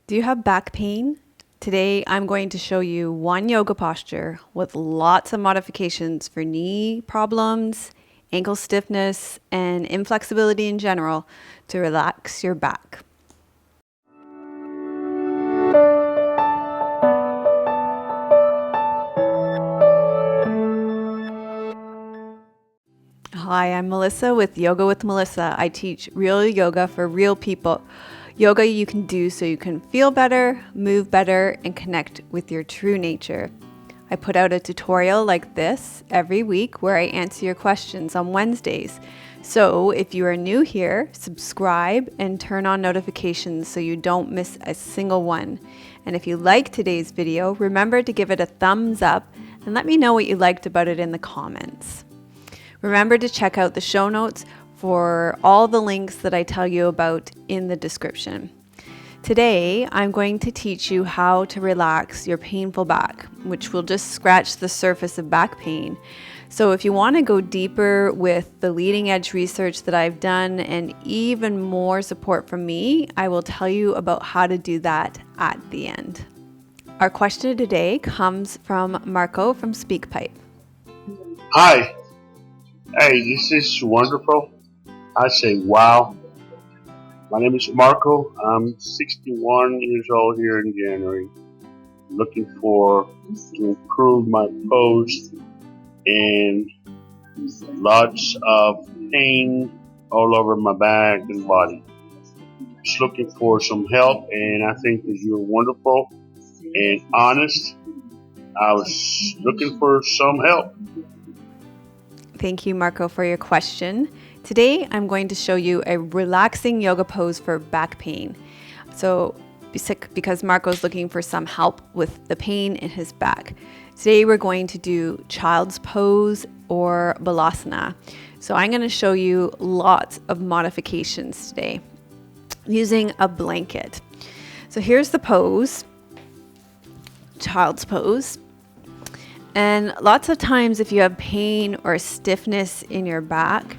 Do you have back pain? Today, I'm going to show you one yoga posture with lots of modifications for knee problems, ankle stiffness, and inflexibility in general to relax your back. Hi, I'm Melissa with Yoga with Melissa. I teach real yoga for real people. Yoga you can do so you can feel better, move better, and connect with your true nature. I put out a tutorial like this every week where I answer your questions on Wednesdays. So if you are new here, subscribe and turn on notifications so you don't miss a single one. And if you like today's video, remember to give it a thumbs up and let me know what you liked about it in the comments. Remember to check out the show notes for all the links that I tell you about in the description. Today, I'm going to teach you how to relax your painful back, which will just scratch the surface of back pain. So if you want to go deeper with the leading edge research that I've done and even more support from me, I will tell you about how to do that at the end. Our question today comes from Marco from SpeakPipe. Hi. Hey, this is wonderful. I say wow. My name is Marco. I'm 61 years old here in January. Looking to improve my pose and lots of pain all over my back and body. Just looking for some help, and I think that you're wonderful and honest. I was looking for some help. Thank you, Marco, for your question. Today, I'm going to show you a relaxing yoga pose for back pain. So, because Marco's looking for some help with the pain in his back. Today, we're going to do child's pose or balasana. So, I'm going to show you lots of modifications today using a blanket. So, here's the pose, child's pose. And lots of times if you have pain or stiffness in your back,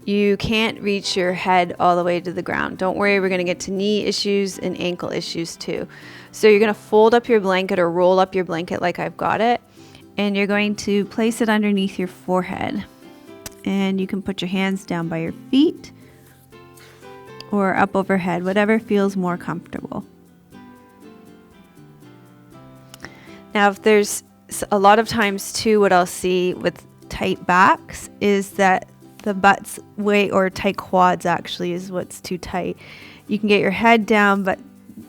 you can't reach your head all the way to the ground. Don't worry, we're going to get to knee issues and ankle issues too. So you're going to fold up your blanket or roll up your blanket like I've got it, and you're going to place it underneath your forehead. And you can put your hands down by your feet or up overhead, whatever feels more comfortable. Now, if there's a lot of times too, what I'll see with tight backs is that the butt's way, or tight quads actually is what's too tight. You can get your head down, but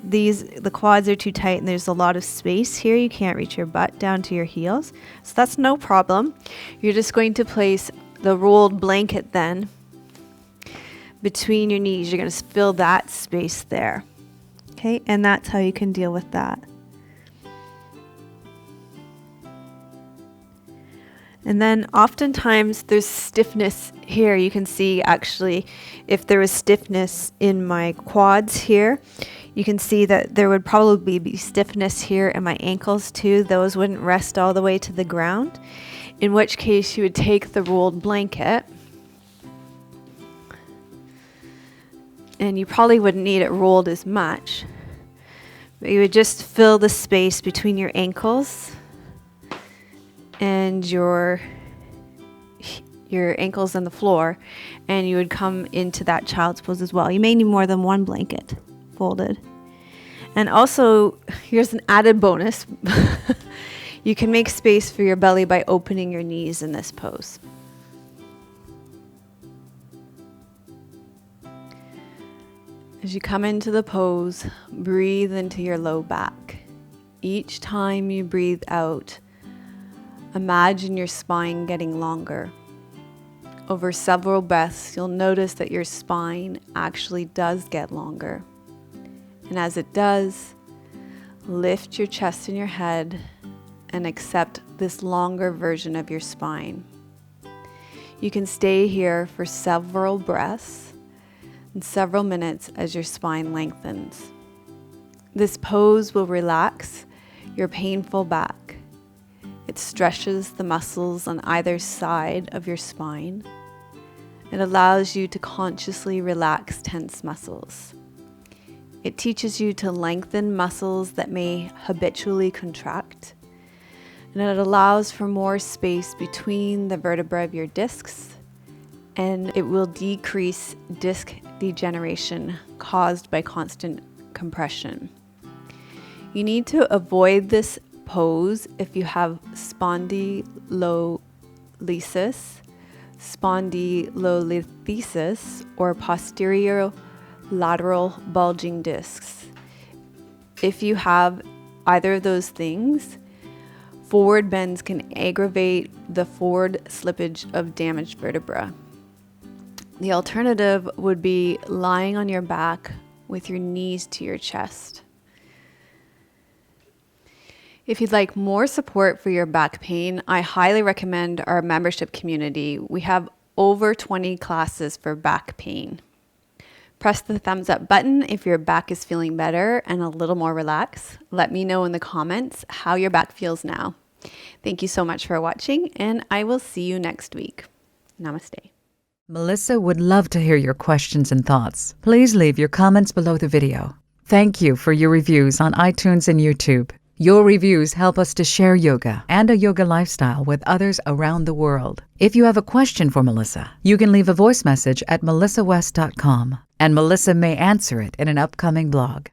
the quads are too tight and there's a lot of space here. You can't reach your butt down to your heels. So that's no problem. You're just going to place the rolled blanket then between your knees. You're going to fill that space there. Okay, and that's how you can deal with that. And then oftentimes there's stiffness here. You can see actually if there was stiffness in my quads here, you can see that there would probably be stiffness here in my ankles too. Those wouldn't rest all the way to the ground, in which case you would take the rolled blanket, and you probably wouldn't need it rolled as much, but you would just fill the space between your ankles and your ankles on the floor, and you would come into that child's pose as well. You may need more than one blanket folded. And also, here's an added bonus. You can make space for your belly by opening your knees in this pose. As you come into the pose, breathe into your low back. Each time you breathe out, imagine your spine getting longer. Over several breaths, you'll notice that your spine actually does get longer. And as it does, lift your chest and your head and accept this longer version of your spine. You can stay here for several breaths and several minutes as your spine lengthens. This pose will relax your painful back. It stretches the muscles on either side of your spine. It allows you to consciously relax tense muscles. It teaches you to lengthen muscles that may habitually contract. And it allows for more space between the vertebrae of your discs. And it will decrease disc degeneration caused by constant compression. You need to avoid this pose if you have spondylolisthesis, or posterior lateral bulging discs. If you have either of those things, forward bends can aggravate the forward slippage of damaged vertebra. The alternative would be lying on your back with your knees to your chest. If you'd like more support for your back pain, I highly recommend our membership community. We have over 20 classes for back pain. Press the thumbs up button if your back is feeling better and a little more relaxed. Let me know in the comments how your back feels now. Thank you so much for watching, and I will see you next week. Namaste. Melissa would love to hear your questions and thoughts. Please leave your comments below the video. Thank you for your reviews on iTunes and YouTube. Your reviews help us to share yoga and a yoga lifestyle with others around the world. If you have a question for Melissa, you can leave a voice message at melissawest.com, and Melissa may answer it in an upcoming blog.